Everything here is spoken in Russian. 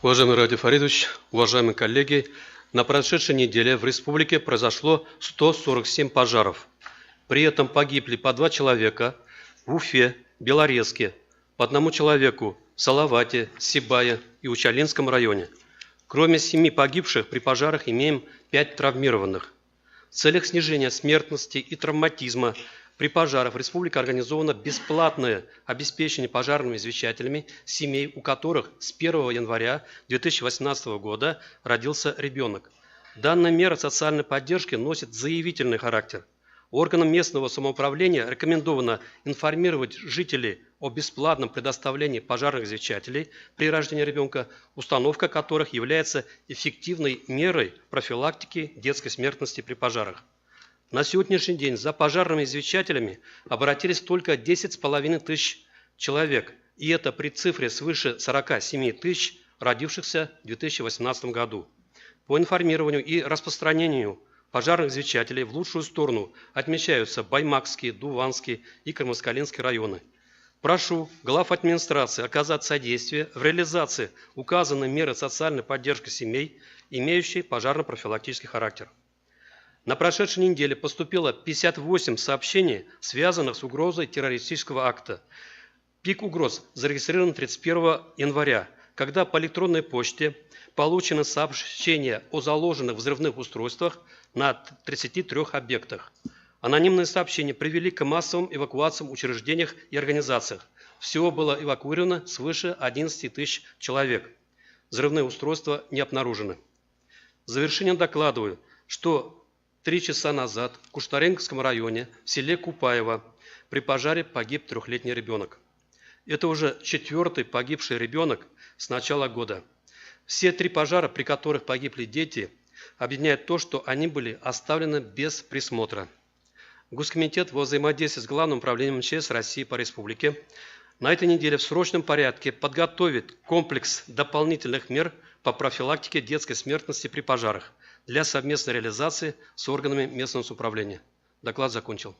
Уважаемый Ради Фаридович, уважаемые коллеги, на прошедшей неделе в республике произошло 147 пожаров. При этом погибли по 2 человека в Уфе, Белорецке, по 1 человеку в Салавате, Сибае и Учалинском районе. Кроме 7 погибших при пожарах имеем 5 травмированных. В целях снижения смертности и травматизма при пожарах в республике организовано бесплатное обеспечение пожарными извещателями семей, у которых с 1 января 2018 года родился ребенок. Данная мера социальной поддержки носит заявительный характер. Органам местного самоуправления рекомендовано информировать жителей о бесплатном предоставлении пожарных извещателей при рождении ребенка, установка которых является эффективной мерой профилактики детской смертности при пожарах. На сегодняшний день за пожарными извещателями обратились только 10,5 тысяч человек, и это при цифре свыше 47 тысяч родившихся в 2018 году. По информированию и распространению пожарных извещателей в лучшую сторону отмечаются Баймакский, Дуванский и Кармаскалинский районы. Прошу глав администрации оказать содействие в реализации указанной меры социальной поддержки семей, имеющей пожарно-профилактический характер. На прошедшей неделе поступило 58 сообщений, связанных с угрозой террористического акта. Пик угроз зарегистрирован 31 января, когда по электронной почте получено сообщение о заложенных взрывных устройствах на 33 объектах. Анонимные сообщения привели к массовым эвакуациям в учреждениях и организациях. Всего было эвакуировано свыше 11 тысяч человек. Взрывные устройства не обнаружены. В завершение докладываю, что 3 часа назад в Куштаренковском районе в селе Купаево при пожаре погиб 3-летний ребенок. Это уже 4-й погибший ребенок с начала года. Все 3 пожара, при которых погибли дети, объединяет то, что они были оставлены без присмотра. Госкомитет во взаимодействии с Главным управлением МЧС России по республике на этой неделе в срочном порядке подготовит комплекс дополнительных мер по профилактике детской смертности при пожарах для совместной реализации с органами местного самоуправления. Доклад закончил.